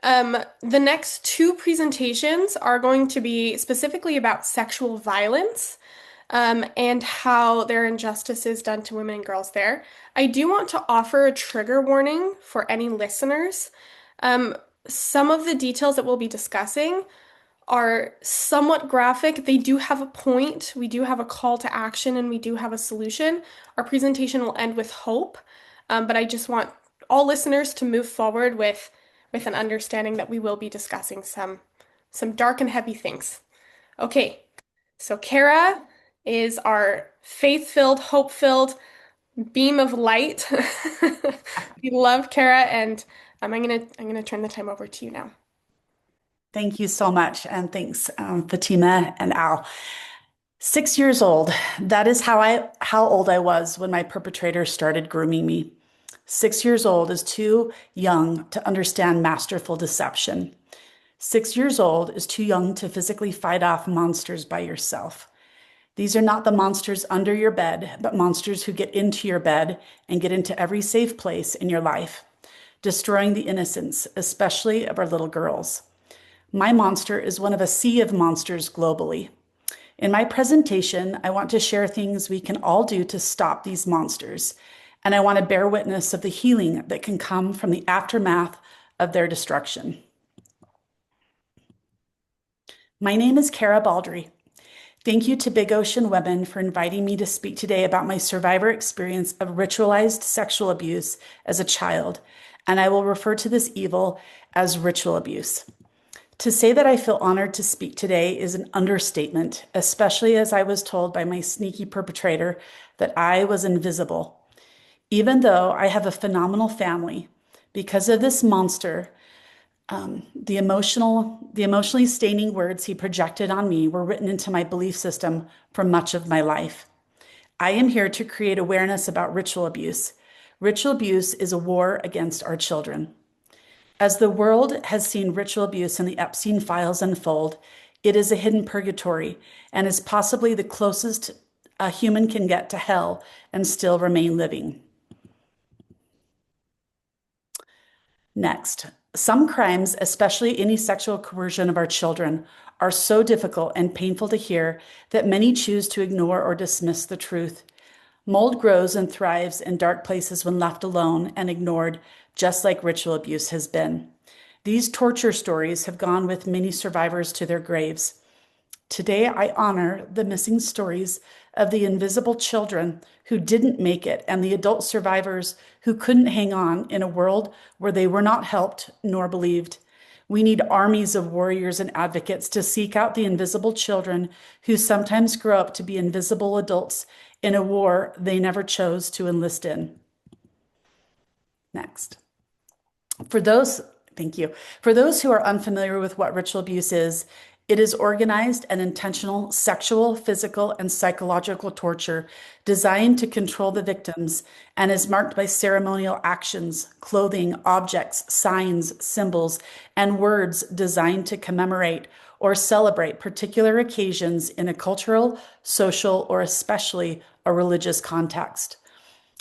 The next two presentations are going to be specifically about sexual violence, and how there are injustices done to women and girls there. I do want to offer a trigger warning for any listeners. Um, some of the details that we'll be discussing are somewhat graphic. They do have a point. We do have a call to action and we do have a solution. Our presentation will end with hope, but I just want all listeners to move forward with an understanding that we will be discussing some dark and heavy things. Okay, so Kara is our faith-filled, hope-filled beam of light. We love Kara, and I'm gonna turn the time over to you now. Thank you so much. And thanks, Fatima and Al. 6 years old. That is how old I was when my perpetrator started grooming me. 6 years old is too young to understand masterful deception. 6 years old is too young to physically fight off monsters by yourself. These are not the monsters under your bed, but monsters who get into your bed and get into every safe place in your life, destroying the innocence, especially of our little girls. My monster is one of a sea of monsters globally. In my presentation, I want to share things we can all do to stop these monsters, and I want to bear witness of the healing that can come from the aftermath of their destruction. My name is Kara Baldry. Thank you to Big Ocean Women for inviting me to speak today about my survivor experience of ritualized sexual abuse as a child, and I will refer to this evil as ritual abuse. To say that I feel honored to speak today is an understatement, especially as I was told by my sneaky perpetrator that I was invisible. Even though I have a phenomenal family, because of this monster, the emotionally staining words he projected on me were written into my belief system for much of my life. I am here to create awareness about ritual abuse. Ritual abuse is a war against our children. As the world has seen ritual abuse in the Epstein files unfold, it is a hidden purgatory and is possibly the closest a human can get to hell and still remain living. Next, some crimes, especially any sexual coercion of our children, are so difficult and painful to hear that many choose to ignore or dismiss the truth. Mold grows and thrives in dark places when left alone and ignored, just like ritual abuse has been. These torture stories have gone with many survivors to their graves. Today, I honor the missing stories of the invisible children who didn't make it and the adult survivors who couldn't hang on in a world where they were not helped nor believed. We need armies of warriors and advocates to seek out the invisible children who sometimes grow up to be invisible adults in a war they never chose to enlist in. Next. Thank you. For those who are unfamiliar with what ritual abuse is, it is organized and intentional sexual, physical, and psychological torture designed to control the victims and is marked by ceremonial actions, clothing, objects, signs, symbols, and words designed to commemorate or celebrate particular occasions in a cultural, social, or especially a religious context.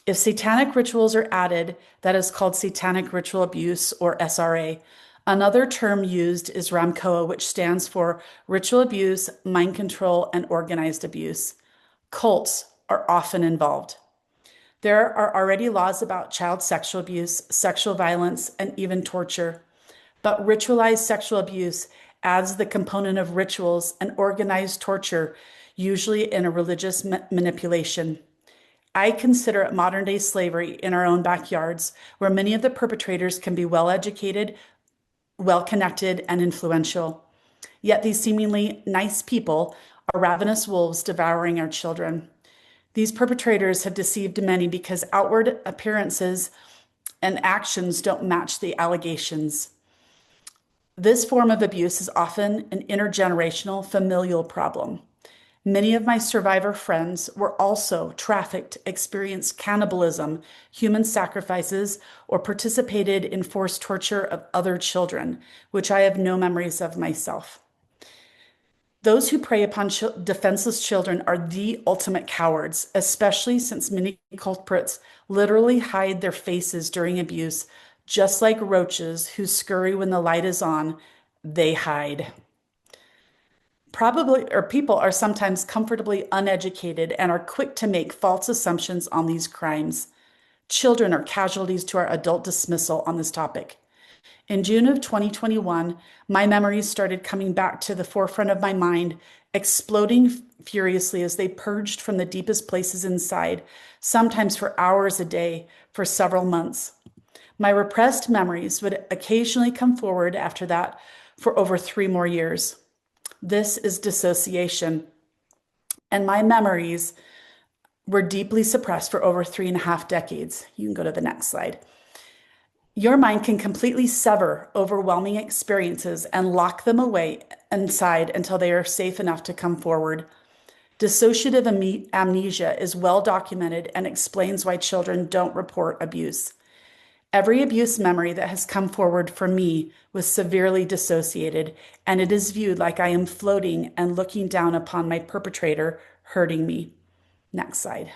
If satanic rituals are added, that is called satanic ritual abuse or SRA. Another term used is RAMCOA, which stands for ritual abuse, mind control, and organized abuse. Cults are often involved. There are already laws about child sexual abuse, sexual violence, and even torture. But ritualized sexual abuse adds the component of rituals and organized torture, usually in a religious manipulation. I consider it modern day slavery in our own backyards, where many of the perpetrators can be well educated, well connected, and influential. Yet these seemingly nice people are ravenous wolves devouring our children. These perpetrators have deceived many because outward appearances and actions don't match the allegations. This form of abuse is often an intergenerational familial problem. Many of my survivor friends were also trafficked, experienced cannibalism, human sacrifices, or participated in forced torture of other children, which I have no memories of myself. Those who prey upon defenseless children are the ultimate cowards, especially since many culprits literally hide their faces during abuse Just like roaches who scurry when the light is on, they hide. Probably, or people are sometimes comfortably uneducated and are quick to make false assumptions on these crimes. Children are casualties to our adult dismissal on this topic. In June of 2021, my memories started coming back to the forefront of my mind, exploding furiously as they purged from the deepest places inside, sometimes for hours a day for several months. My repressed memories would occasionally come forward after that for over 3 more years. This is dissociation, and my memories were deeply suppressed for over 3.5 decades. You can go to the next slide. Your mind can completely sever overwhelming experiences and lock them away inside until they are safe enough to come forward. Dissociative amnesia is well documented and explains why children don't report abuse. Every abuse memory that has come forward for me was severely dissociated, and it is viewed like I am floating and looking down upon my perpetrator hurting me. Next slide.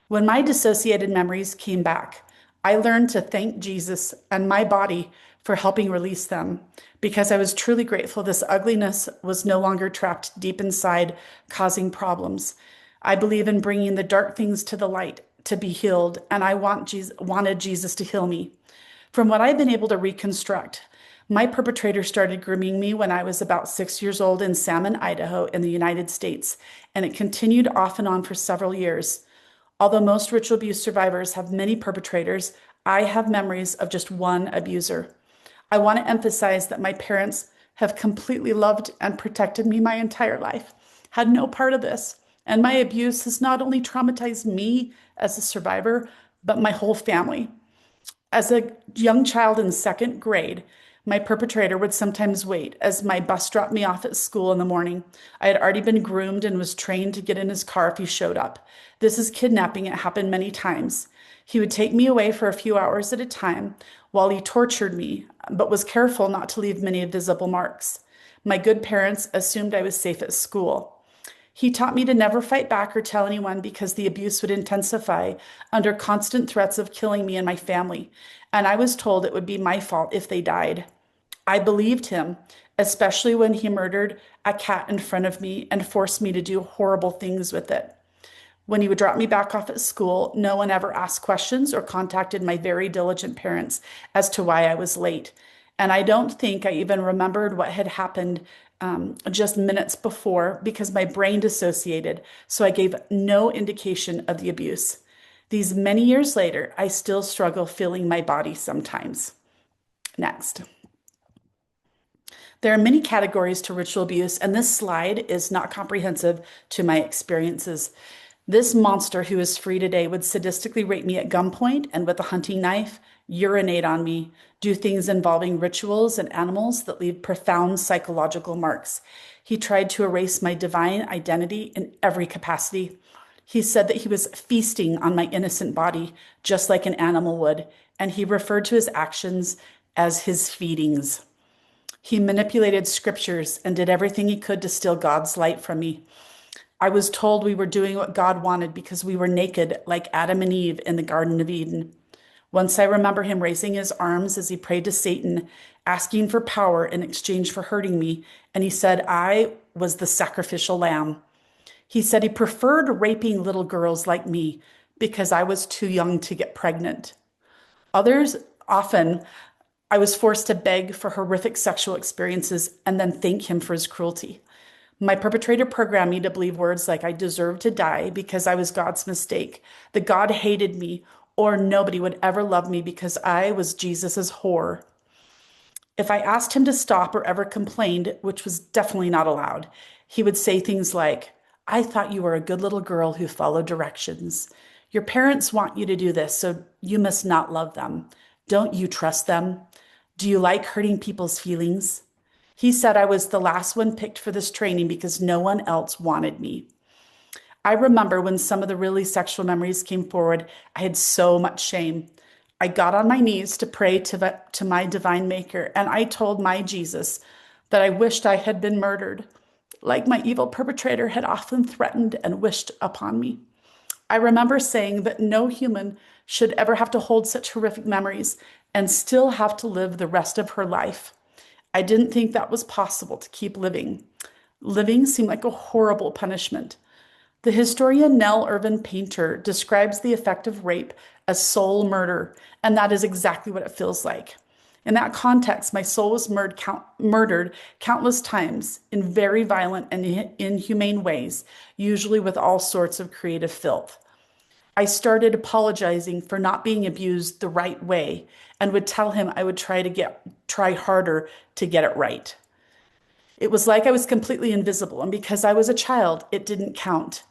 When my dissociated memories came back, I learned to thank Jesus and my body for helping release them because I was truly grateful this ugliness was no longer trapped deep inside, causing problems. I believe in bringing the dark things to the light to be healed, and I wanted Jesus to heal me. From what I've been able to reconstruct, my perpetrator started grooming me when I was about 6 years old in Salmon, Idaho, in the United States, and it continued off and on for several years. Although most ritual abuse survivors have many perpetrators, I have memories of just one abuser. I want to emphasize that my parents have completely loved and protected me my entire life, had no part of this, and my abuse has not only traumatized me as a survivor, but my whole family. As a young child in second grade, my perpetrator would sometimes wait as my bus dropped me off at school in the morning. I had already been groomed and was trained to get in his car if he showed up. This is kidnapping. It happened many times. He would take me away for a few hours at a time while he tortured me, but was careful not to leave many visible marks. My good parents assumed I was safe at school. He taught me to never fight back or tell anyone because the abuse would intensify under constant threats of killing me and my family, and I was told it would be my fault if they died. I believed him, especially when he murdered a cat in front of me and forced me to do horrible things with it. When he would drop me back off at school, no one ever asked questions or contacted my very diligent parents as to why I was late. And I don't think I even remembered what had happened just minutes before because my brain dissociated, so I gave no indication of the abuse. These many years later, I still struggle feeling my body sometimes. Next. There are many categories to ritual abuse, and this slide is not comprehensive to my experiences. This monster who is free today would sadistically rape me at gunpoint and with a hunting knife, urinate on me, do things involving rituals and animals that leave profound psychological marks. He tried to erase my divine identity in every capacity. He said that he was feasting on my innocent body, just like an animal would, and he referred to his actions as his feedings. He manipulated scriptures and did everything he could to steal God's light from me. I was told we were doing what God wanted because we were naked like Adam and Eve in the Garden of Eden. Once I remember him raising his arms as he prayed to Satan, asking for power in exchange for hurting me, and he said I was the sacrificial lamb. He said he preferred raping little girls like me because I was too young to get pregnant. Others, often, I was forced to beg for horrific sexual experiences and then thank him for his cruelty. My perpetrator programmed me to believe words like I deserved to die because I was God's mistake, that God hated me, or nobody would ever love me because I was Jesus's whore. If I asked him to stop or ever complained, which was definitely not allowed, he would say things like, I thought you were a good little girl who followed directions. Your parents want you to do this, so you must not love them. Don't you trust them? Do you like hurting people's feelings? He said I was the last one picked for this training because no one else wanted me. I remember when some of the really sexual memories came forward, I had so much shame. I got on my knees to pray to my divine maker, and I told my Jesus that I wished I had been murdered, like my evil perpetrator had often threatened and wished upon me. I remember saying that no human should ever have to hold such horrific memories and still have to live the rest of her life. I didn't think that was possible to keep living. Living seemed like a horrible punishment. The historian Nell Irvin Painter describes the effect of rape as soul murder, and that is exactly what it feels like. In that context, my soul was murdered countless times in very violent and inhumane ways, usually with all sorts of creative filth. I started apologizing for not being abused the right way and would tell him I would try harder to get it right. It was like I was completely invisible, and because I was a child, it didn't count.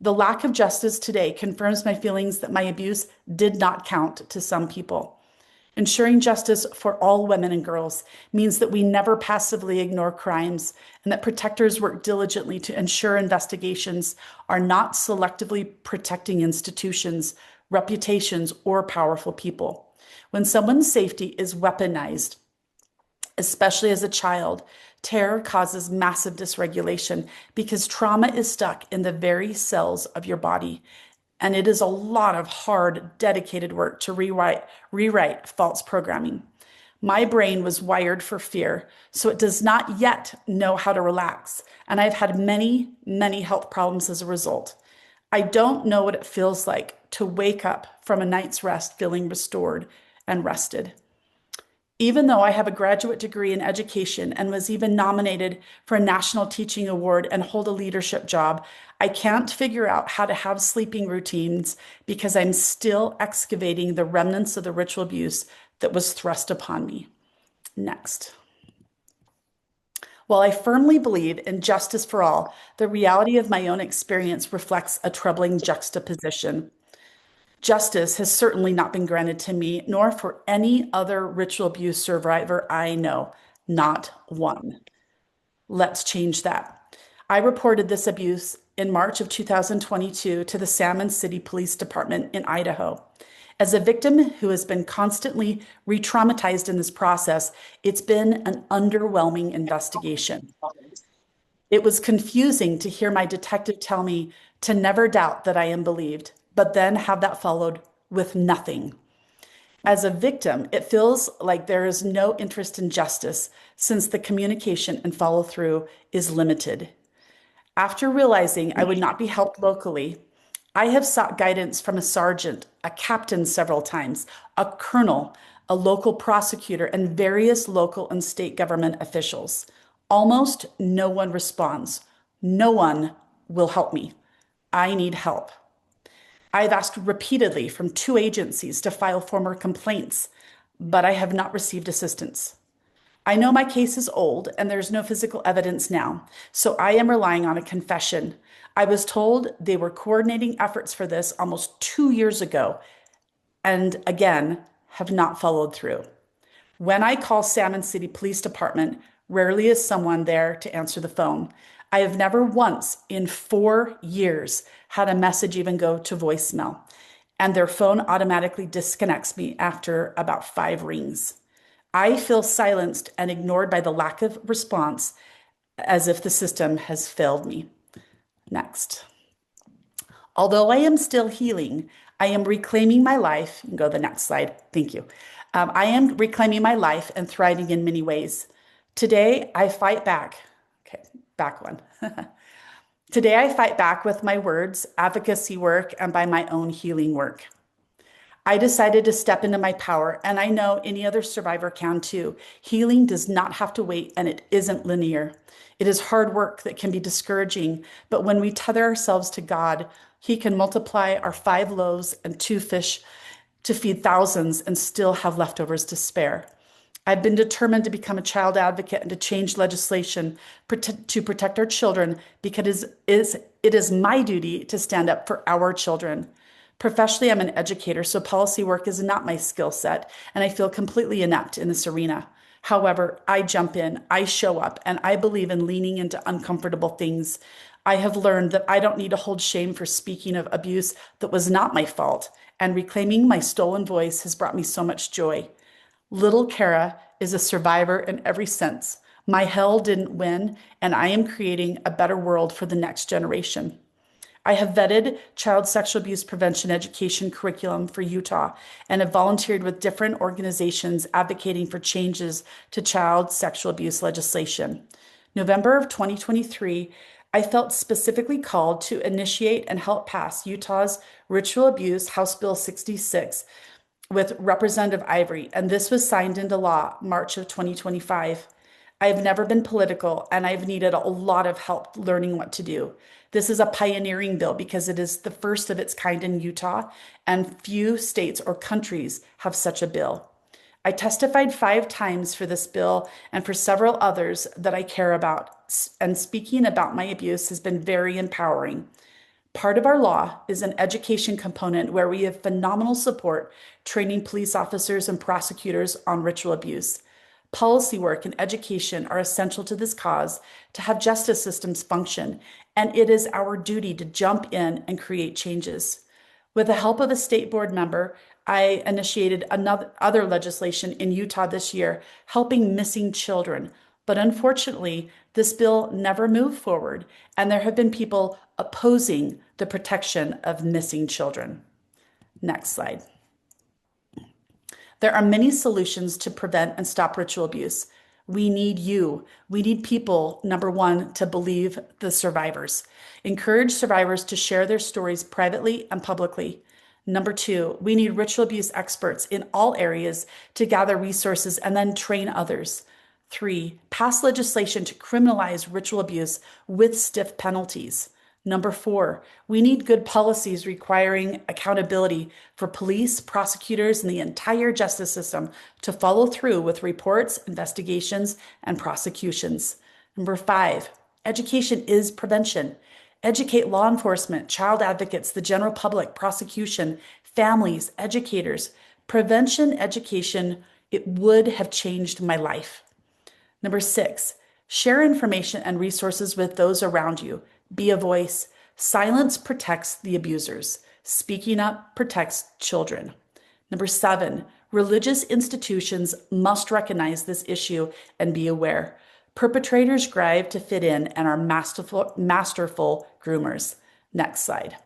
The lack of justice today confirms my feelings that my abuse did not count to some people. Ensuring justice for all women and girls means that we never passively ignore crimes and that protectors work diligently to ensure investigations are not selectively protecting institutions, reputations, or powerful people. When someone's safety is weaponized, especially as a child, terror causes massive dysregulation because trauma is stuck in the very cells of your body. And it is a lot of hard, dedicated work to rewrite false programming. My brain was wired for fear, so it does not yet know how to relax. And I've had many, many health problems as a result. I don't know what it feels like to wake up from a night's rest feeling restored and rested. Even though I have a graduate degree in education and was even nominated for a national teaching award and hold a leadership job, I can't figure out how to have sleeping routines because I'm still excavating the remnants of the ritual abuse that was thrust upon me. Next. While I firmly believe in justice for all, the reality of my own experience reflects a troubling juxtaposition. Justice has certainly not been granted to me, nor for any other ritual abuse survivor I know, not one. Let's change that. I reported this abuse in March of 2022 to the Salmon City Police Department in Idaho. As a victim who has been constantly re traumatized in this process, it's been an underwhelming investigation. It was confusing to hear my detective tell me to never doubt that I am believed, but then have that followed with nothing. As a victim, it feels like there is no interest in justice since the communication and follow through is limited. After realizing I would not be helped locally, I have sought guidance from a sergeant, a captain several times, a colonel, a local prosecutor, and various local and state government officials. Almost no one responds. No one will help me. I need help. I've asked repeatedly from two agencies to file formal complaints, but I have not received assistance. I know my case is old and there's no physical evidence now, so I am relying on a confession. I was told they were coordinating efforts for this almost 2 years ago and again have not followed through. When I call Salmon City Police Department, rarely is someone there to answer the phone. I have never once in 4 years had a message even go to voicemail, and their phone automatically disconnects me after about 5 rings. I feel silenced and ignored by the lack of response as if the system has failed me. Next. Although I am still healing, I am reclaiming my life. You can go to the next slide. Thank you. I am reclaiming my life and thriving in many ways. Today, I fight back. Okay, back one. Today, I fight back with my words, advocacy work, and by my own healing work. I decided to step into my power, and I know any other survivor can too. Healing does not have to wait, and it isn't linear. It is hard work that can be discouraging, but when we tether ourselves to God, He can multiply our 5 loaves and 2 fish to feed thousands and still have leftovers to spare. I've been determined to become a child advocate and to change legislation to protect our children because it is my duty to stand up for our children. Professionally, I'm an educator, so policy work is not my skill set, and I feel completely inept in this arena. However, I jump in, I show up, and I believe in leaning into uncomfortable things. I have learned that I don't need to hold shame for speaking of abuse that was not my fault, and reclaiming my stolen voice has brought me so much joy. Little Kara is a survivor in every sense. My hell didn't win, and I am creating a better world for the next generation. I have vetted child sexual abuse prevention education curriculum for Utah and have volunteered with different organizations advocating for changes to child sexual abuse legislation. November of 2023, I felt specifically called to initiate and help pass Utah's Ritual Abuse House Bill 66 with Representative Ivory, and this was signed into law March of 2025. I have never been political, and I've needed a lot of help learning what to do. This is a pioneering bill because it is the first of its kind in Utah, and few states or countries have such a bill. I testified 5 times for this bill and for several others that I care about, and speaking about my abuse has been very empowering. Part of our law is an education component where we have phenomenal support training police officers and prosecutors on ritual abuse. Policy work and education are essential to this cause to have justice systems function, and it is our duty to jump in and create changes. With the help of a state board member, I initiated other legislation in Utah this year, helping missing children. But unfortunately, this bill never moved forward, and there have been people opposing the protection of missing children. Next slide. There are many solutions to prevent and stop ritual abuse. We need you. We need people, number one, to believe the survivors. Encourage survivors to share their stories privately and publicly. Number two, we need ritual abuse experts in all areas to gather resources and then train others. 3, pass legislation to criminalize ritual abuse with stiff penalties. Number 4, we need good policies requiring accountability for police, prosecutors, and the entire justice system to follow through with reports, investigations, and prosecutions. Number 5, education is prevention. Educate law enforcement, child advocates, the general public, prosecution, families, educators. Prevention education, it would have changed my life. Number 6, share information and resources with those around you. Be a voice. Silence protects the abusers. Speaking up protects children. Number 7, religious institutions must recognize this issue and be aware. Perpetrators strive to fit in and are masterful groomers. Next slide.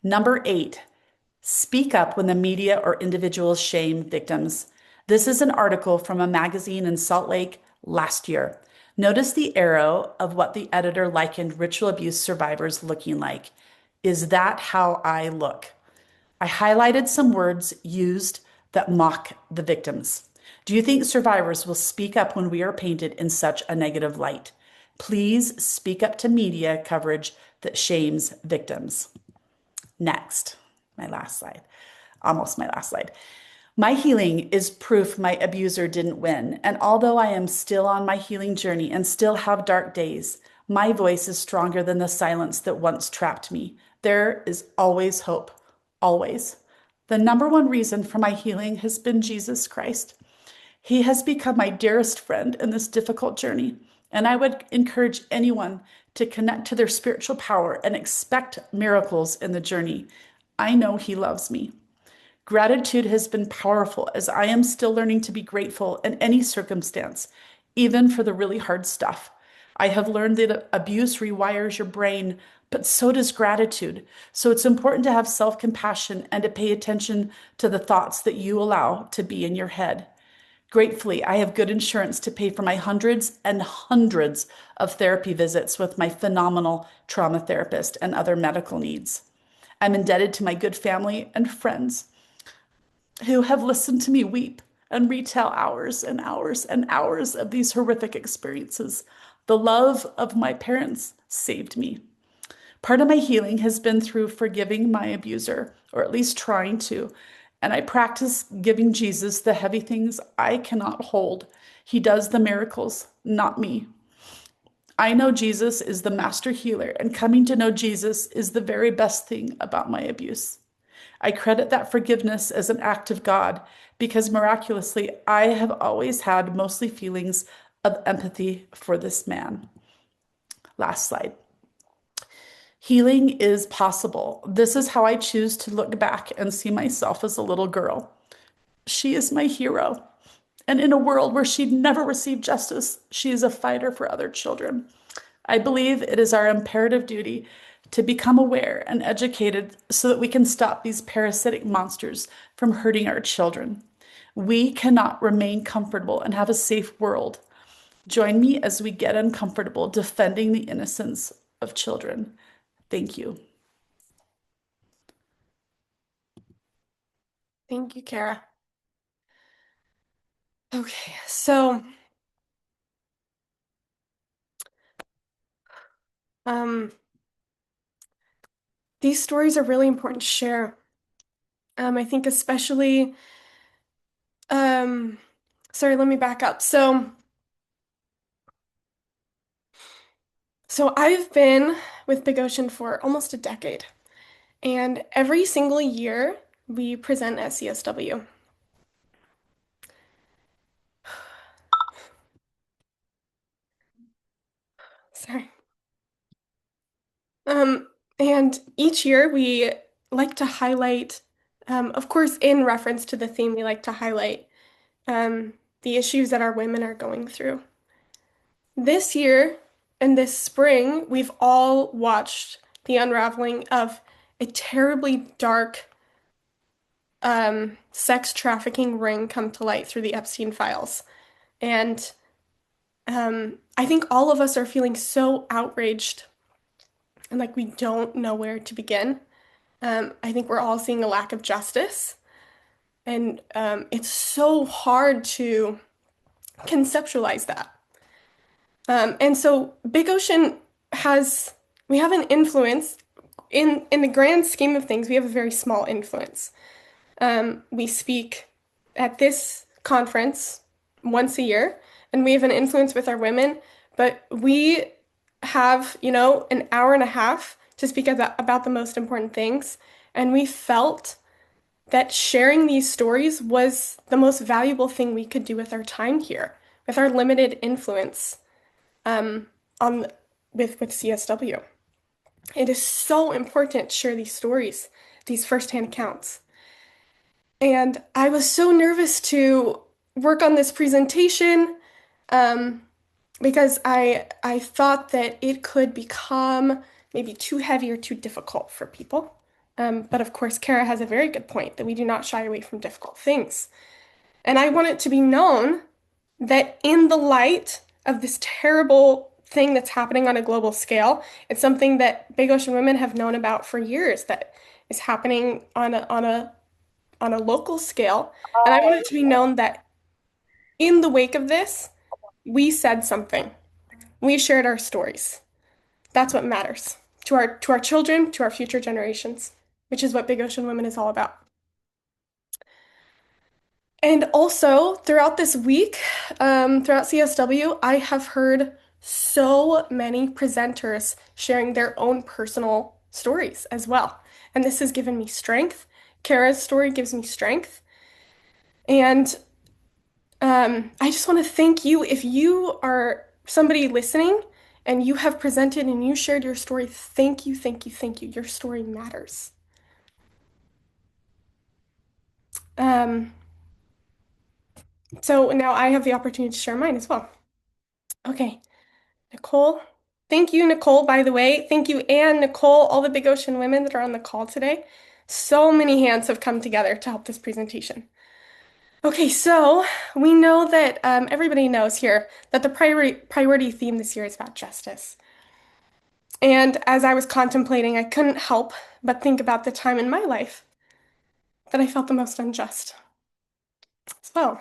Number 8, speak up when the media or individuals shame victims. This is an article from a magazine in Salt Lake last year. Notice the arrow of what the editor likened ritual abuse survivors looking like. Is that how I look? I highlighted some words used that mock the victims. Do you think survivors will speak up when we are painted in such a negative light? Please speak up to media coverage that shames victims. Next, my last slide, almost my last slide. My healing is proof my abuser didn't win. And although I am still on my healing journey and still have dark days, my voice is stronger than the silence that once trapped me. There is always hope, always. The number one reason for my healing has been Jesus Christ. He has become my dearest friend in this difficult journey. And I would encourage anyone to connect to their spiritual power and expect miracles in the journey. I know He loves me. Gratitude has been powerful as I am still learning to be grateful in any circumstance, even for the really hard stuff. I have learned that abuse rewires your brain, but so does gratitude. So it's important to have self-compassion and to pay attention to the thoughts that you allow to be in your head. Gratefully, I have good insurance to pay for my hundreds and hundreds of therapy visits with my phenomenal trauma therapist and other medical needs. I'm indebted to my good family and friends who have listened to me weep and retell hours and hours and hours of these horrific experiences. The love of my parents saved me. Part of my healing has been through forgiving my abuser, or at least trying to. And I practice giving Jesus the heavy things I cannot hold. He does the miracles, not me. I know Jesus is the master healer, and coming to know Jesus is the very best thing about my abuse. I credit that forgiveness as an act of God because miraculously, I have always had mostly feelings of empathy for this man. Last slide. Healing is possible. This is how I choose to look back and see myself as a little girl. She is my hero. And in a world where she'd never received justice, she is a fighter for other children. I believe it is our imperative duty to become aware and educated so that we can stop these parasitic monsters from hurting our children. We cannot remain comfortable and have a safe world. Join me as we get uncomfortable defending the innocence of children. Thank you. Thank you, Kara. Okay, so um, these stories are really important to share. I think especially, um, sorry, let me back up. So I've been with Big Ocean for almost a decade, and every single year we present at CSW. Sorry. Um, and each year we like to highlight, of course, in reference to the theme, we like to highlight the issues that our women are going through. This year and this spring, we've all watched the unraveling of a terribly dark sex trafficking ring come to light through the Epstein files. And I think all of us are feeling so outraged and like we don't know where to begin. I think we're all seeing a lack of justice, and it's so hard to conceptualize that. And so Big Ocean has, we have an influence in the grand scheme of things, we have a very small influence. We speak at this conference once a year, and we have an influence with our women, but we have, an hour and a half to speak about the most important things. And we felt that sharing these stories was the most valuable thing we could do with our time here, with our limited influence um, on with CSW. It is so important to share these stories, these firsthand accounts. And I was so nervous to work on this presentation um, because I thought that it could become maybe too heavy or too difficult for people. But of course, Kara has a very good point that we do not shy away from difficult things. And I want it to be known that in the light of this terrible thing that's happening on a global scale, it's something that Big Ocean women have known about for years that is happening on a local scale. And I want it to be known that in the wake of this, we said something. We shared our stories. That's what matters to our children, to our future generations, which is what Big Ocean Women is all about. And also, throughout this week, throughout CSW, I have heard so many presenters sharing their own personal stories as well. And this has given me strength. Kara's story gives me strength. And I just want to thank you. If you are somebody listening and you have presented and you shared your story, thank you, thank you, thank you. Your story matters. Um, so now I have the opportunity to share mine as well. Okay, Nicole. Thank you, Nicole, by the way. Thank you, Anne, Nicole, all the Big Ocean women that are on the call today. So many hands have come together to help this presentation. Okay, so we know that everybody knows here that the priority theme this year is about justice. And as I was contemplating, I couldn't help but think about the time in my life that I felt the most unjust. So,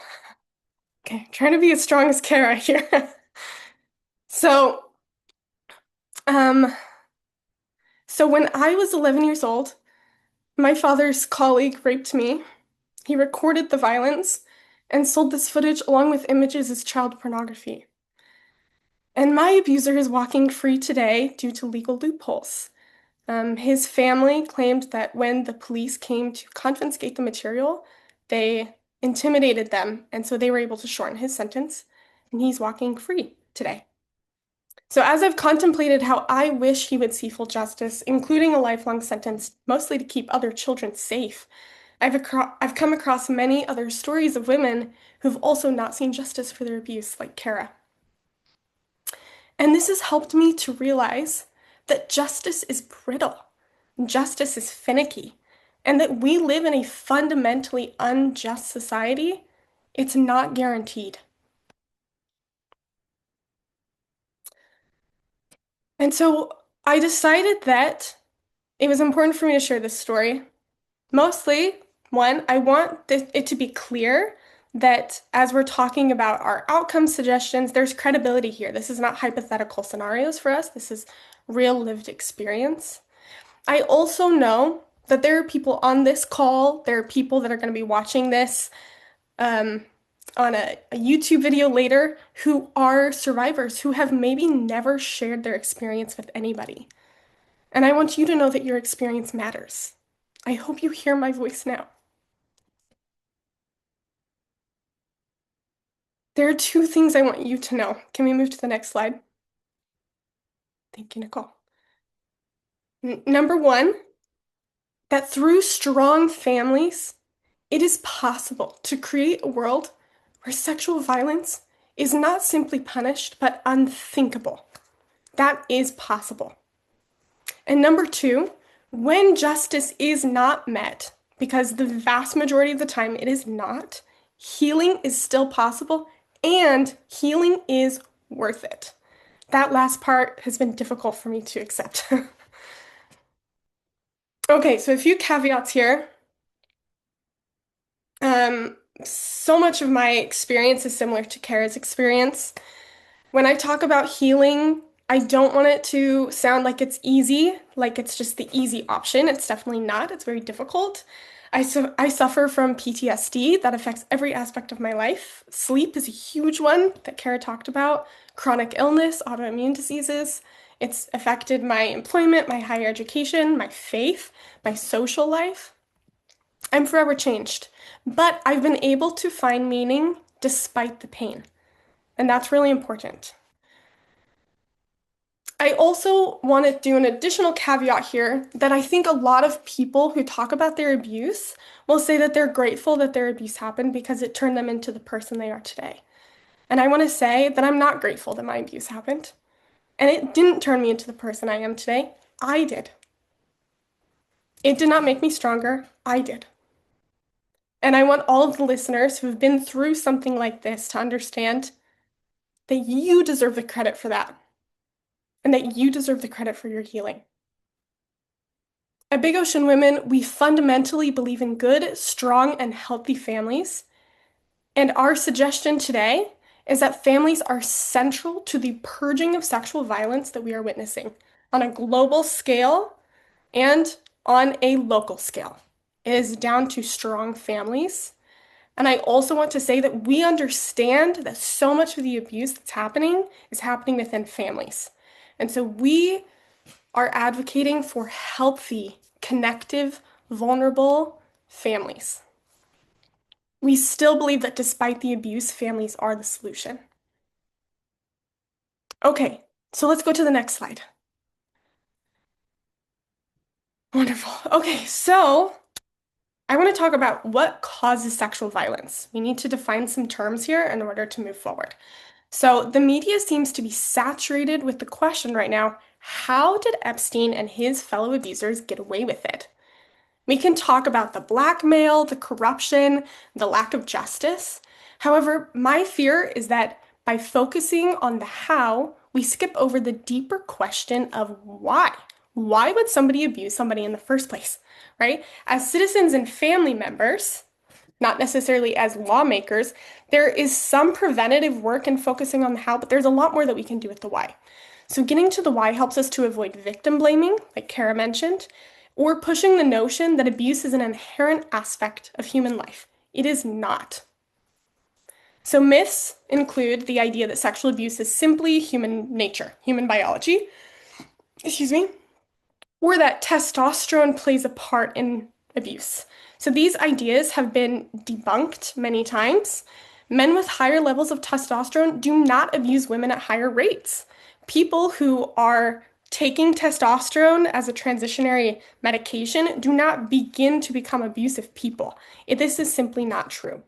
okay, trying to be as strong as Kara here. So, um, so when I was 11 years old, my father's colleague raped me. He recorded the violence and sold this footage along with images as child pornography. And my abuser is walking free today due to legal loopholes. His family claimed that when the police came to confiscate the material, they intimidated them, and so they were able to shorten his sentence, and he's walking free today. So as I've contemplated how I wish he would see full justice, including a lifelong sentence, mostly to keep other children safe, I've come across many other stories of women who've also not seen justice for their abuse, like Kara. And this has helped me to realize that justice is brittle, justice is finicky, and that we live in a fundamentally unjust society. It's not guaranteed. And so I decided that it was important for me to share this story. Mostly, one, I want it to be clear that as we're talking about our outcome suggestions, there's credibility here. This is not hypothetical scenarios for us. This is real lived experience. I also know that there are people on this call, there are people that are going to be watching this um, on a YouTube video later who are survivors who have maybe never shared their experience with anybody. And I want you to know that your experience matters. I hope you hear my voice now. There are two things I want you to know. Can we move to the next slide? Thank you, Nicole. Number one, that through strong families, it is possible to create a world where sexual violence is not simply punished, but unthinkable. That is possible. And number two, when justice is not met, because the vast majority of the time it is not, healing is still possible and healing is worth it. That last part has been difficult for me to accept. Okay, so a few caveats here. So much of my experience is similar to Kara's experience. When I talk about healing, I don't want it to sound like it's easy, like it's just the easy option. It's definitely not. It's very difficult. I suffer from PTSD that affects every aspect of my life. Sleep is a huge one that Kara talked about. Chronic illness, autoimmune diseases. It's affected my employment, my higher education, my faith, my social life. I'm forever changed, but I've been able to find meaning despite the pain, and that's really important. I also want to do an additional caveat here that I think a lot of people who talk about their abuse will say that they're grateful that their abuse happened because it turned them into the person they are today. And I want to say that I'm not grateful that my abuse happened. And it didn't turn me into the person I am today. I did. It did not make me stronger. I did. And I want all of the listeners who have been through something like this to understand that you deserve the credit for that and that you deserve the credit for your healing. At Big Ocean Women, we fundamentally believe in good, strong, and healthy families. And our suggestion today is that families are central to the purging of sexual violence that we are witnessing on a global scale and on a local scale. It is down to strong families. And I also want to say that we understand that so much of the abuse that's happening is happening within families. And so we are advocating for healthy, connective, vulnerable families. We still believe that despite the abuse, families are the solution. Okay, so let's go to the next slide. Wonderful. Okay, so I want to talk about what causes sexual violence. We need to define some terms here in order to move forward. So the media seems to be saturated with the question right now, how did Epstein and his fellow abusers get away with it? We can talk about the blackmail, the corruption, the lack of justice. However, my fear is that by focusing on the how, we skip over the deeper question of why. Why would somebody abuse somebody in the first place, right? As citizens and family members, not necessarily as lawmakers, there is some preventative work in focusing on the how, but there's a lot more that we can do with the why. So getting to the why helps us to avoid victim blaming, like Kara mentioned, or pushing the notion that abuse is an inherent aspect of human life. It is not. So myths include the idea that sexual abuse is simply human nature, human biology, excuse me, or that testosterone plays a part in abuse. So these ideas have been debunked many times. Men with higher levels of testosterone do not abuse women at higher rates. People who are taking testosterone as a transitionary medication do not begin to become abusive people. This is simply not true.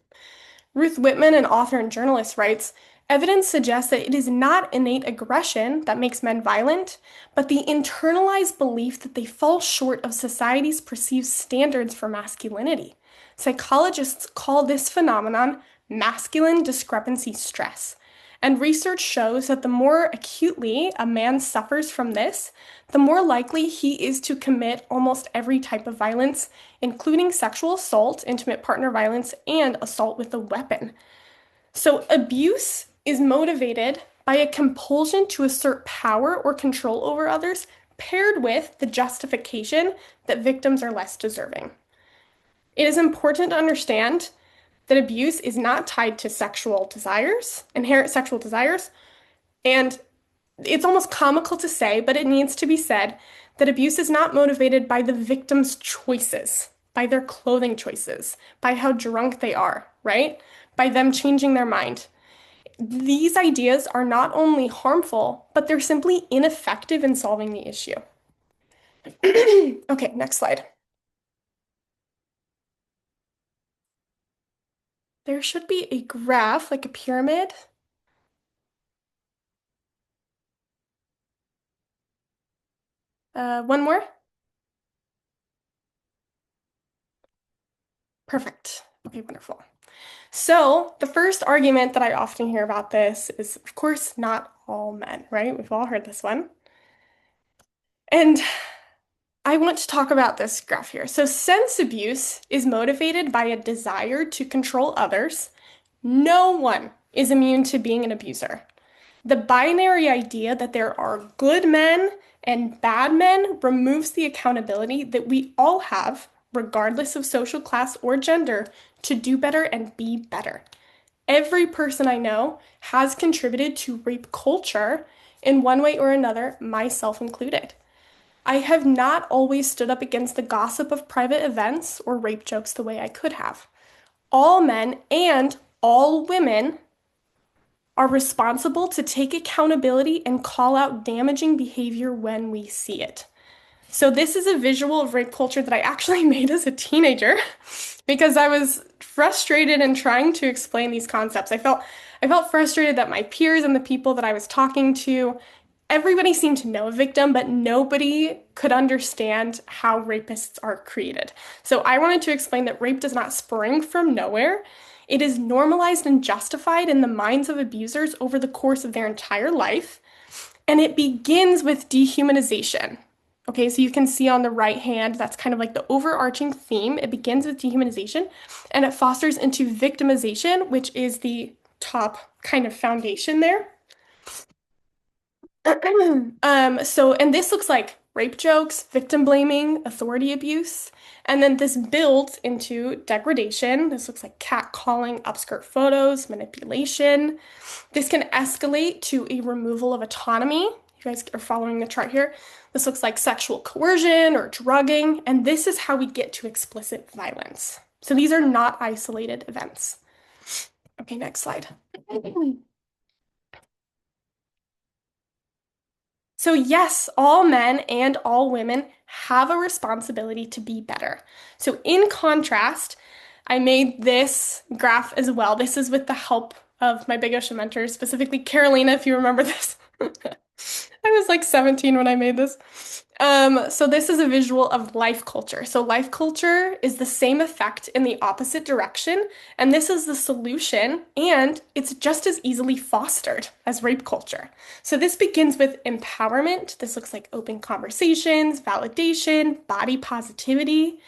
Ruth Whitman, an author and journalist, writes, Evidence suggests that it is not innate aggression that makes men violent, but the internalized belief that they fall short of society's perceived standards for masculinity. Psychologists call this phenomenon masculine discrepancy stress. And research shows that the more acutely a man suffers from this, the more likely he is to commit almost every type of violence, including sexual assault, intimate partner violence, and assault with a weapon. So abuse is motivated by a compulsion to assert power or control over others, paired with the justification that victims are less deserving. It is important to understand that abuse is not tied to sexual desires, inherent sexual desires, and it's almost comical to say, but it needs to be said that abuse is not motivated by the victim's choices, by their clothing choices, by how drunk they are, right? By them changing their mind. These ideas are not only harmful, but they're simply ineffective in solving the issue. Okay, next slide. There should be a graph, like a pyramid. One more. Perfect. Okay, wonderful. So, the first argument that I often hear about this is, of course, not all men, right? We've all heard this one. And I want to talk about this graph here. So, since abuse is motivated by a desire to control others, no one is immune to being an abuser. The binary idea that there are good men and bad men removes the accountability that we all have, regardless of social class or gender, to do better and be better. Every person I know has contributed to rape culture in one way or another, myself included. I have not always stood up against the gossip of private events or rape jokes the way I could have. All men and all women are responsible to take accountability and call out damaging behavior when we see it. So this is a visual of rape culture that I actually made as a teenager because I was frustrated in trying to explain these concepts. I felt frustrated that my peers and the people that I was talking to, everybody seemed to know a victim, but nobody could understand how rapists are created. So I wanted to explain that rape does not spring from nowhere. It is normalized and justified in the minds of abusers over the course of their entire life, and it begins with dehumanization. Okay, so you can see on the right hand, that's kind of like the overarching theme. It begins with dehumanization and it fosters into victimization, which is the top kind of foundation there. And this looks like rape jokes, victim blaming, authority abuse. And then this builds into degradation. This looks like catcalling, upskirt photos, manipulation. This can escalate to a removal of autonomy. You guys are following the chart here. This looks like sexual coercion or drugging. And this is how we get to explicit violence. So these are not isolated events. Okay, next slide. So, yes, all men and all women have a responsibility to be better. So, in contrast, I made this graph as well. This is with the help of my Big Ocean mentors, specifically Carolina, if you remember this. I was like 17 when I made this. So this is a visual of life culture. So life culture is the same effect in the opposite direction, and this is the solution, and it's just as easily fostered as rape culture. So this begins with empowerment. This looks like open conversations, validation, body positivity,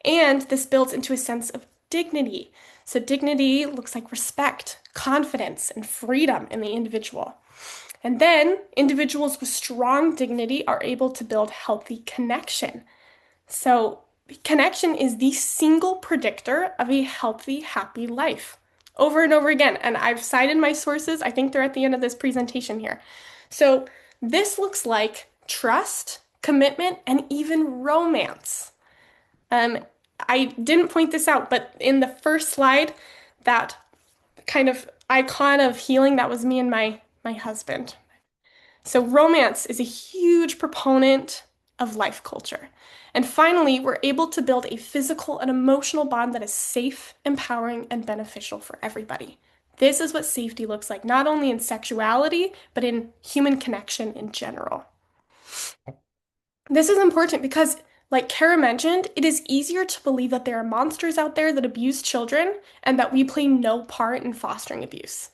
and this builds into a sense of dignity. So dignity looks like respect, confidence, and freedom in the individual. And then individuals with strong dignity are able to build healthy connection. So, connection is the single predictor of a healthy, happy life. Over and over again. And I've cited my sources. I think they're at the end of this presentation here. So, this looks like trust, commitment, and even romance. I didn't point this out, but in the first slide, that kind of icon of healing, that was me and my husband. So romance is a huge proponent of life culture. And finally, we're able to build a physical and emotional bond that is safe, empowering, and beneficial for everybody. This is what safety looks like, not only in sexuality, but in human connection in general. This is important because, like Kara mentioned, it is easier to believe that there are monsters out there that abuse children and that we play no part in fostering abuse.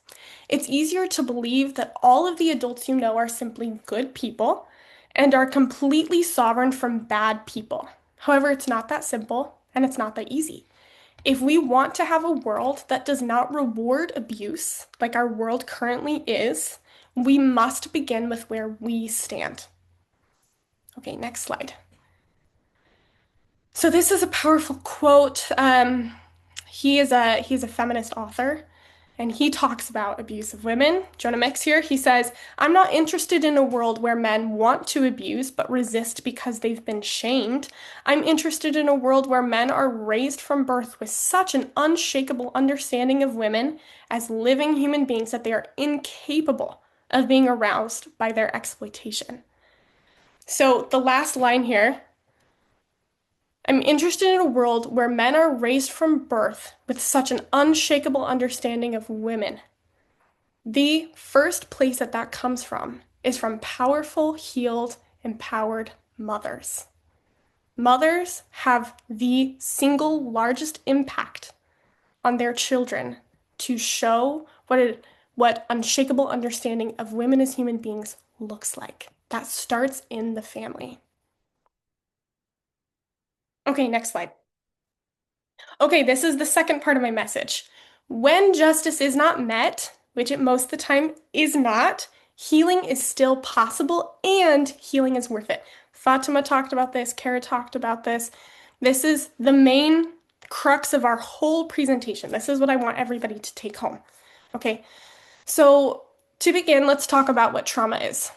It's easier to believe that all of the adults you know are simply good people and are completely sovereign from bad people. However, it's not that simple and it's not that easy. If we want to have a world that does not reward abuse like our world currently is, we must begin with where we stand. Okay, next slide. So this is a powerful quote. He's a feminist author, and he talks about abuse of women. Jonah Mix here. He says, "I'm not interested in a world where men want to abuse but resist because they've been shamed. I'm interested in a world where men are raised from birth with such an unshakable understanding of women as living human beings that they are incapable of being aroused by their exploitation." So the last line here. I'm interested in a world where men are raised from birth with such an unshakable understanding of women. The first place that that comes from is from powerful, healed, empowered mothers. Mothers have the single largest impact on their children to show what unshakable understanding of women as human beings looks like. That starts in the family. Okay, next slide. Okay, this is the second part of my message. When justice is not met, which it most of the time is not, healing is still possible and healing is worth it. Fatima talked about this, Kara talked about this. This is the main crux of our whole presentation. This is what I want everybody to take home. Okay, so to begin, let's talk about what trauma is.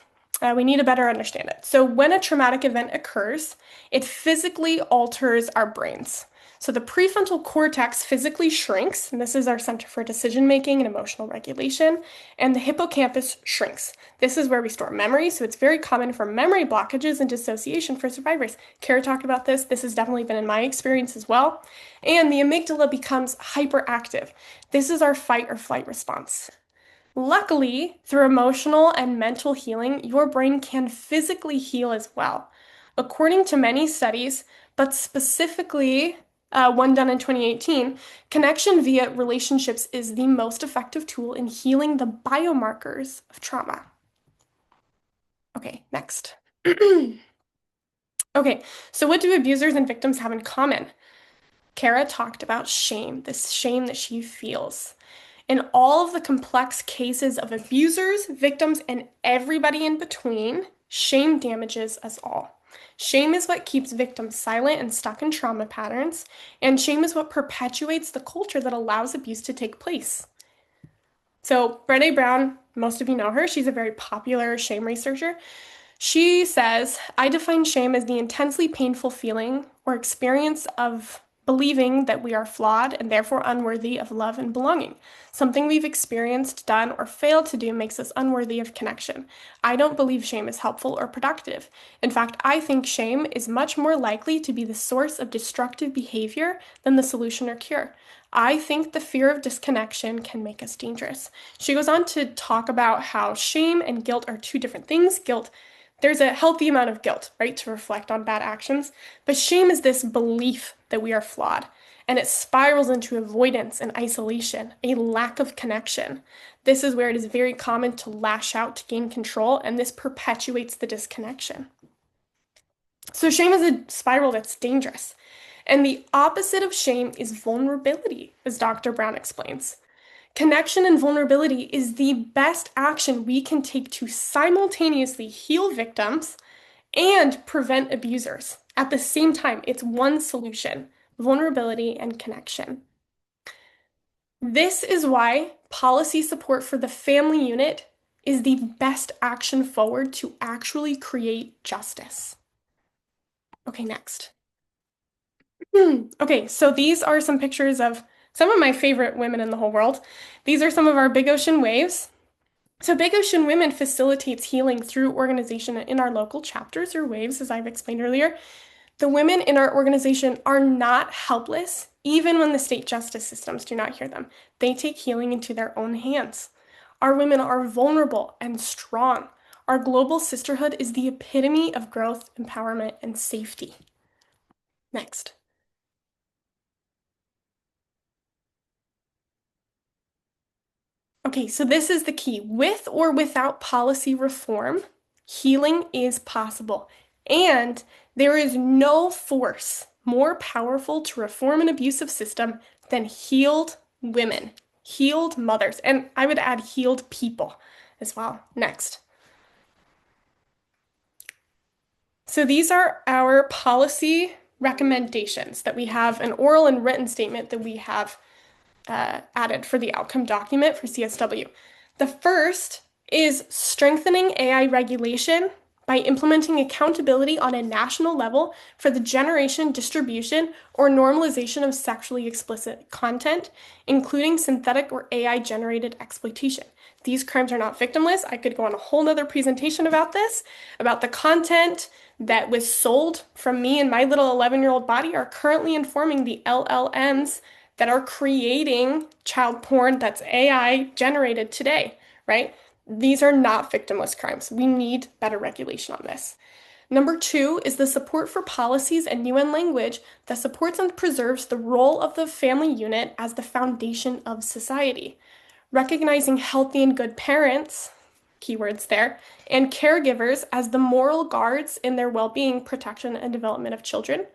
We need to better understand it. So when a traumatic event occurs, it physically alters our brains. So the prefrontal cortex physically shrinks, and this is our center for decision making and emotional regulation, and the hippocampus shrinks. This is where we store memory, so it's very common for memory blockages and dissociation for survivors. Kara talked about this. This has definitely been in my experience as well. And the amygdala becomes hyperactive. This is our fight or flight response. Luckily, through emotional and mental healing, your brain can physically heal as well. According to many studies, but specifically one done in 2018, connection via relationships is the most effective tool in healing the biomarkers of trauma. Okay, next. Okay, so what do abusers and victims have in common? Kara talked about shame, this shame that she feels. In all of the complex cases of abusers, victims, and everybody in between, shame damages us all. Shame is what keeps victims silent and stuck in trauma patterns, and shame is what perpetuates the culture that allows abuse to take place. So, Brené Brown, most of you know her, she's a very popular shame researcher. She says, I define shame as the intensely painful feeling or experience of believing that we are flawed and therefore unworthy of love and belonging. Something we've experienced, done, or failed to do makes us unworthy of connection. I don't believe shame is helpful or productive. In fact, I think shame is much more likely to be the source of destructive behavior than the solution or cure. I think the fear of disconnection can make us dangerous. She goes on to talk about how shame and guilt are two different things. There's a healthy amount of guilt, right, to reflect on bad actions. But shame is this belief that we are flawed, and it spirals into avoidance and isolation, a lack of connection. This is where it is very common to lash out to gain control, and this perpetuates the disconnection. So shame is a spiral that's dangerous. And the opposite of shame is vulnerability, as Dr. Brown explains. Connection and vulnerability is the best action we can take to simultaneously heal victims and prevent abusers. At the same time, it's one solution: vulnerability and connection. This is why policy support for the family unit is the best action forward to actually create justice. Okay, next. Okay, so these are some pictures of some of my favorite women in the whole world. These are some of our big ocean waves. So Big Ocean Women facilitates healing through organization in our local chapters or waves, as I've explained earlier. The women in our organization are not helpless, even when the state justice systems do not hear them. They take healing into their own hands. Our women are vulnerable and strong. Our global sisterhood is the epitome of growth, empowerment, and safety. Next. Okay, so this is the key. With or without policy reform, healing is possible. And there is no force more powerful to reform an abusive system than healed women, healed mothers, and I would add healed people as well. Next. So these are our policy recommendations that we have an oral and written statement that we have added for the outcome document for CSW. The first is strengthening AI regulation by implementing accountability on a national level for the generation, distribution, or normalization of sexually explicit content, including synthetic or AI generated exploitation. These crimes are not victimless. I could go on a whole nother presentation about this, about the content that was sold from me and my little 11-year-old body are currently informing the LLMs that are creating child porn that's AI generated today, right? These are not victimless crimes. We need better regulation on this. Number two is the support for policies and UN language that supports and preserves the role of the family unit as the foundation of society. Recognizing healthy and good parents, keywords there, and caregivers as the moral guards in their well-being, protection, and development of children.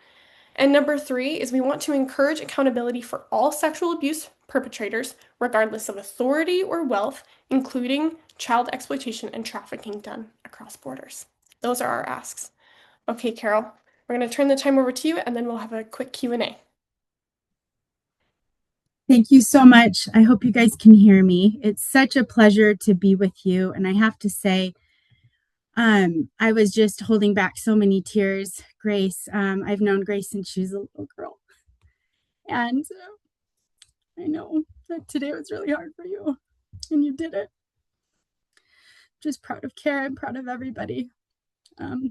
And number three is we want to encourage accountability for all sexual abuse perpetrators, regardless of authority or wealth, including child exploitation and trafficking done across borders. Those are our asks. Okay, Carol, we're going to turn the time over to you, and then we'll have a quick Q&A. Thank you so much. I hope you guys can hear me. It's such a pleasure to be with you. And I have to say, I was just holding back so many tears. Grace, I've known Grace since she was a little girl. And I know that today was really hard for you, and you did it. Just proud of Kara and proud of everybody.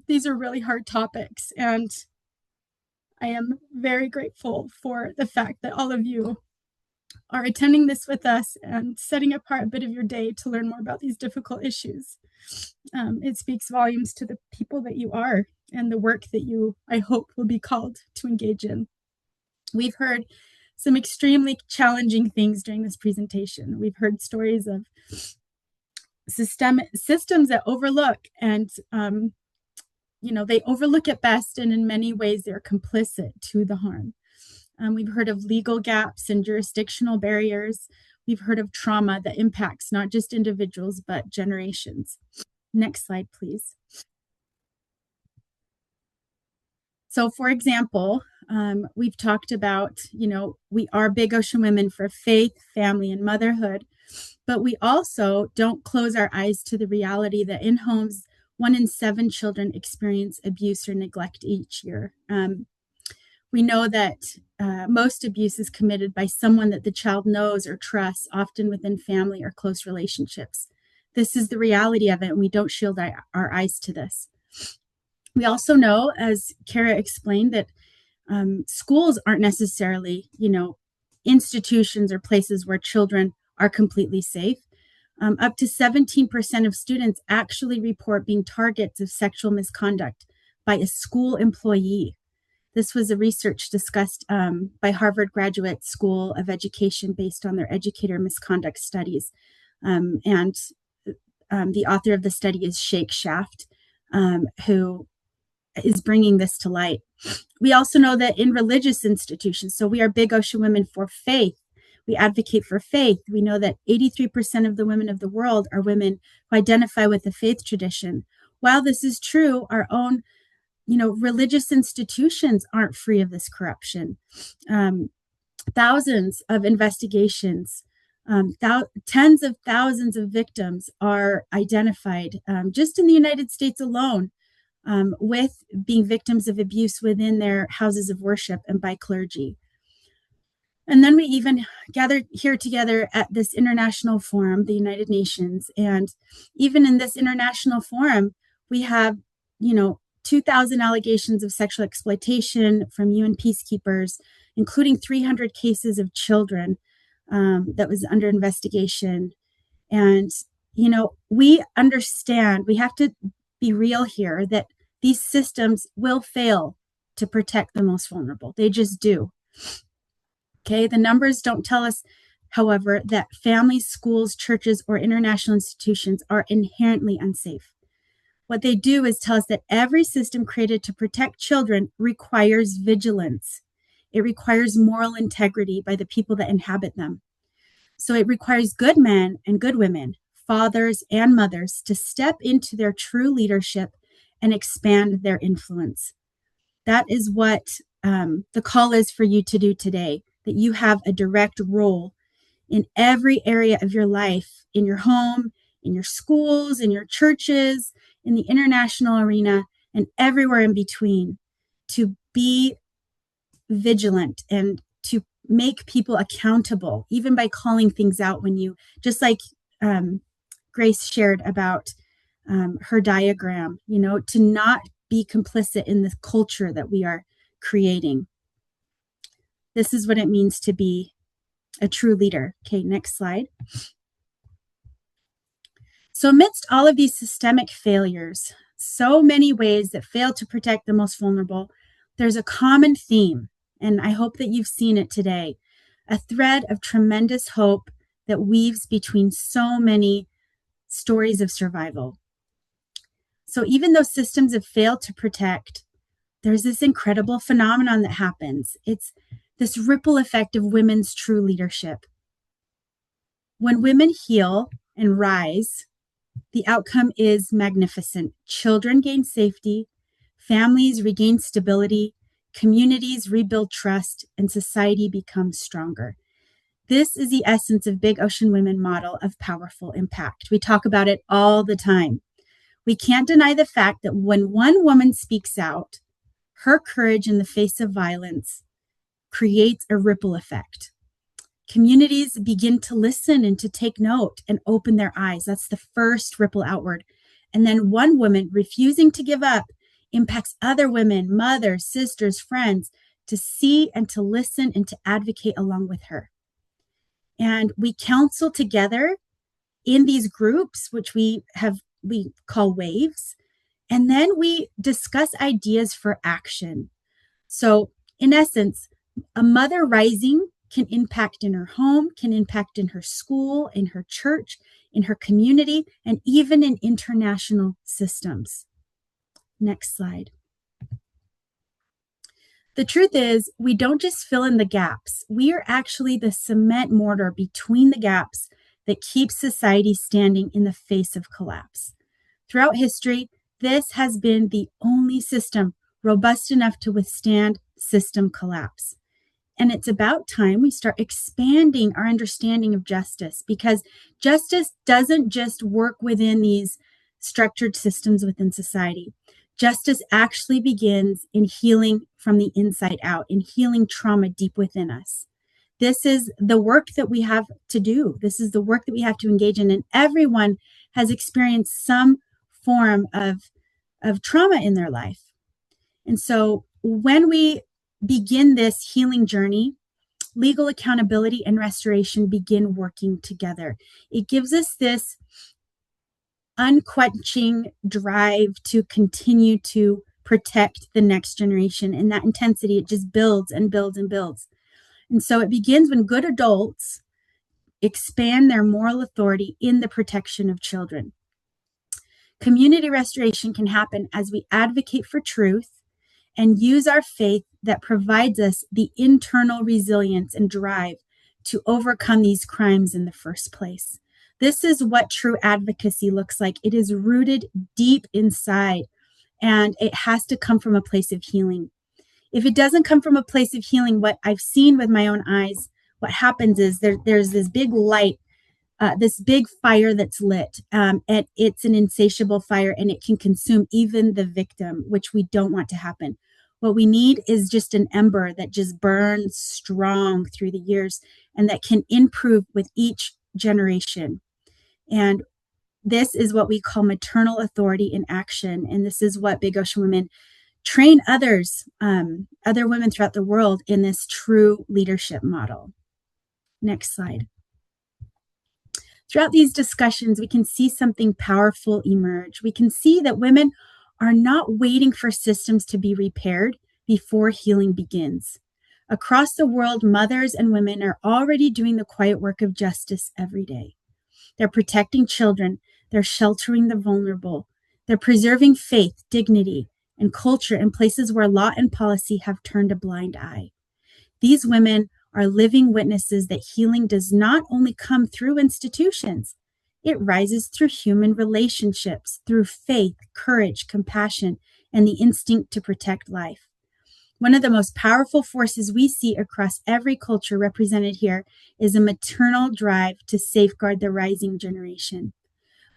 These are really hard topics, and I am very grateful for the fact that all of you are attending this with us and setting apart a bit of your day to learn more about these difficult issues. It speaks volumes to the people that you are and the work that you, I hope, will be called to engage in. We've heard some extremely challenging things during this presentation. We've heard stories of systems that overlook and they overlook at best, and in many ways they're complicit to the harm. We've heard of legal gaps and jurisdictional barriers. We've heard of trauma that impacts not just individuals, but generations. Next slide, please. So, for example, we've talked about, we are Big Ocean Women for faith, family, and motherhood, but we also don't close our eyes to the reality that in homes, 1 in 7 children experience abuse or neglect each year. We know that most abuse is committed by someone that the child knows or trusts, often within family or close relationships. This is the reality of it, and we don't shield our eyes to this. We also know, as Kara explained, that schools aren't necessarily, institutions or places where children are completely safe. Up to 17% of students actually report being targets of sexual misconduct by a school employee. This was a research discussed by Harvard Graduate School of Education based on their educator misconduct studies. And the author of the study is Shake Shaft, who is bringing this to light. We also know that in religious institutions, so we are Big Ocean Women for faith. We advocate for faith. We know that 83% of the women of the world are women who identify with the faith tradition. While this is true, our own religious institutions aren't free of this corruption. Thousands of investigations, tens of thousands of victims are identified just in the United States alone with being victims of abuse within their houses of worship and by clergy. And then we even gathered here together at this international forum, the United Nations. And even in this international forum, we have, 2,000 allegations of sexual exploitation from UN peacekeepers, including 300 cases of children that was under investigation. And, we understand, we have to be real here, that these systems will fail to protect the most vulnerable. They just do. Okay, the numbers don't tell us, however, that families, schools, churches, or international institutions are inherently unsafe. What they do is tell us that every system created to protect children requires vigilance. It requires moral integrity by the people that inhabit them. So it requires good men and good women, fathers and mothers, to step into their true leadership and expand their influence. That is what the call is for you to do today, that you have a direct role in every area of your life, in your home, in your schools, in your churches, in the international arena, and everywhere in between, to be vigilant and to make people accountable, even by calling things out when you, just like Grace shared about her diagram, to not be complicit in the culture that we are creating. This is what it means to be a true leader. Okay, next slide. So amidst all of these systemic failures, so many ways that fail to protect the most vulnerable, there's a common theme, and I hope that you've seen it today, a thread of tremendous hope that weaves between so many stories of survival. So even though systems have failed to protect, there's this incredible phenomenon that happens. It's this ripple effect of women's true leadership. When women heal and rise, the outcome is magnificent. Children gain safety, families regain stability, communities rebuild trust, and society becomes stronger. This is the essence of Big Ocean Women model of powerful impact. We talk about it all the time. We can't deny the fact that when one woman speaks out, her courage in the face of violence creates a ripple effect. Communities begin to listen and to take note and open their eyes. That's the first ripple outward. And then one woman refusing to give up impacts other women, mothers, sisters, friends, to see and to listen and to advocate along with her. And we counsel together in these groups, which we call waves. And then we discuss ideas for action. So in essence, a mother rising can impact in her home, can impact in her school, in her church, in her community, and even in international systems. Next slide. The truth is, we don't just fill in the gaps. We are actually the cement mortar between the gaps that keeps society standing in the face of collapse. Throughout history, this has been the only system robust enough to withstand system collapse. And it's about time we start expanding our understanding of justice, because justice doesn't just work within these structured systems within society. Justice actually begins in healing from the inside out, in healing trauma deep within us. This is the work that we have to do. This is the work that we have to engage in. And everyone has experienced some form of trauma in their life. And so when we begin this healing journey, legal accountability and restoration begin working together. It gives us this unquenching drive to continue to protect the next generation. And that intensity, it just builds and builds and builds. And so it begins when good adults expand their moral authority in the protection of children. Community restoration can happen as we advocate for truth and use our faith that provides us the internal resilience and drive to overcome these crimes in the first place. This is what true advocacy looks like. It is rooted deep inside, and it has to come from a place of healing. If it doesn't come from a place of healing, what I've seen with my own eyes, what happens is there's this big light, this big fire that's lit, and it's an insatiable fire, and it can consume even the victim, which we don't want to happen. What we need is just an ember that just burns strong through the years and that can improve with each generation. And This is what we call maternal authority in action. And this is what Big Ocean Women train others, other women throughout the world in this true leadership model. Next slide. Throughout these discussions, we can see something powerful emerge. We can see that women are not waiting for systems to be repaired before healing begins. Across the world, mothers and women are already doing the quiet work of justice every day. They're protecting children. They're sheltering the vulnerable. They're preserving faith, dignity, and culture in places where law and policy have turned a blind eye. These women are living witnesses that healing does not only come through institutions, it rises through human relationships, through faith, courage, compassion, and the instinct to protect life. One of the most powerful forces we see across every culture represented here is a maternal drive to safeguard the rising generation.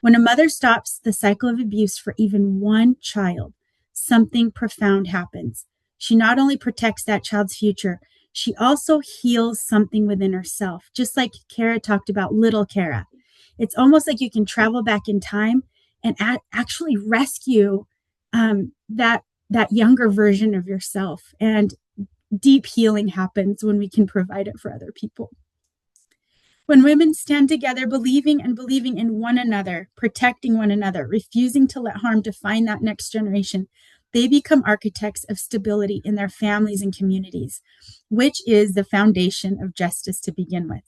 When a mother stops the cycle of abuse for even one child, something profound happens. She not only protects that child's future, she also heals something within herself, just like Kara talked about little Kara. It's almost like you can travel back in time and actually rescue that younger version of yourself. And deep healing happens when we can provide it for other people. When women stand together, believing in one another, protecting one another, refusing to let harm define that next generation, they become architects of stability in their families and communities, which is the foundation of justice to begin with.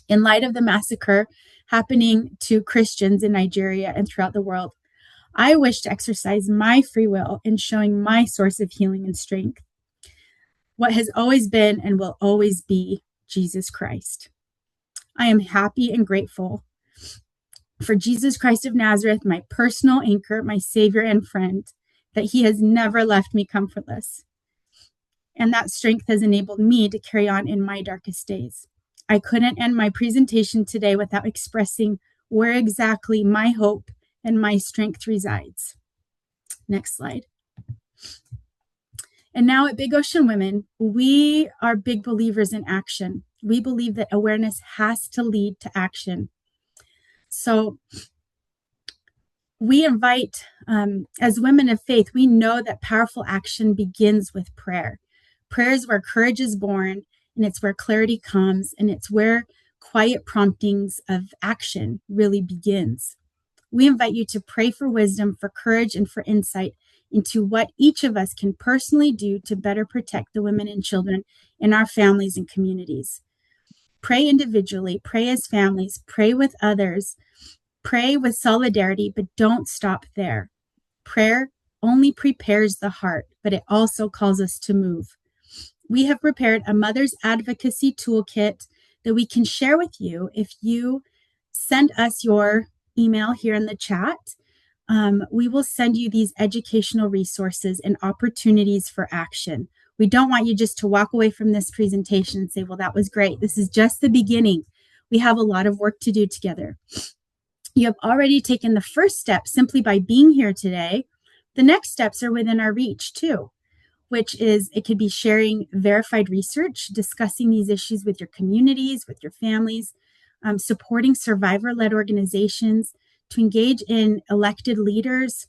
In light of the massacre happening to Christians in Nigeria and throughout the world, I wish to exercise my free will in showing my source of healing and strength, what has always been and will always be Jesus Christ. I am happy and grateful for Jesus Christ of Nazareth, my personal anchor, my Savior and friend, that he has never left me comfortless. And that strength has enabled me to carry on in my darkest days. I couldn't end my presentation today without expressing where exactly my hope and my strength resides. Next slide. And now at Big Ocean Women, we are big believers in action. We believe that awareness has to lead to action. So we invite, as women of faith, we know that powerful action begins with prayer. Prayer is where courage is born, and it's where clarity comes, and it's where quiet promptings of action really begins. We invite you to pray for wisdom, for courage, and for insight into what each of us can personally do to better protect the women and children in our families and communities. Pray individually, pray as families, pray with others, pray with solidarity, but don't stop there. Prayer only prepares the heart, but it also calls us to move. We have prepared a mother's advocacy toolkit that we can share with you if you send us your email here in the chat. We will send you these educational resources and opportunities for action. We don't want you just to walk away from this presentation and say, well, that was great. This is just the beginning. We have a lot of work to do together. You have already taken the first step simply by being here today. The next steps are within our reach too, which is it could be sharing verified research, discussing these issues with your communities, with your families, supporting survivor-led organizations, to engage in elected leaders,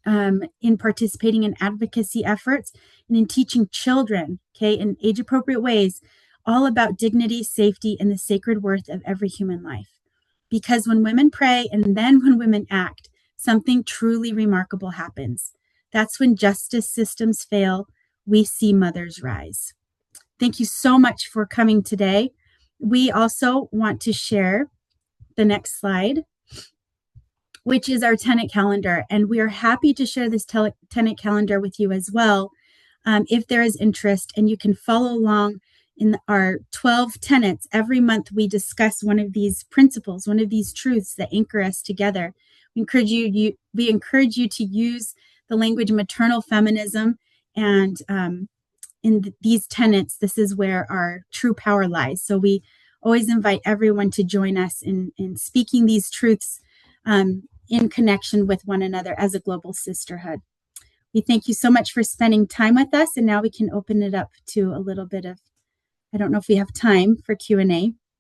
in participating in advocacy efforts, and in teaching children, in age-appropriate ways, all about dignity, safety, and the sacred worth of every human life. Because when women pray and then when women act, something truly remarkable happens. That's when justice systems fail, we see mothers rise. Thank you so much for coming today. We also want to share the next slide, which is our tenant calendar. And we are happy to share this tenant calendar with you as well, if there is interest, and you can follow along in our 12 tenets. Every month we discuss one of these principles, one of these truths that anchor us together. We encourage you to use the language maternal feminism, and in these tenets, this is where our true power lies. So we always invite everyone to join us in speaking these truths in connection with one another as a global sisterhood. We thank you so much for spending time with us, and now we can open it up to a little bit of, I don't know if we have time for Q&A.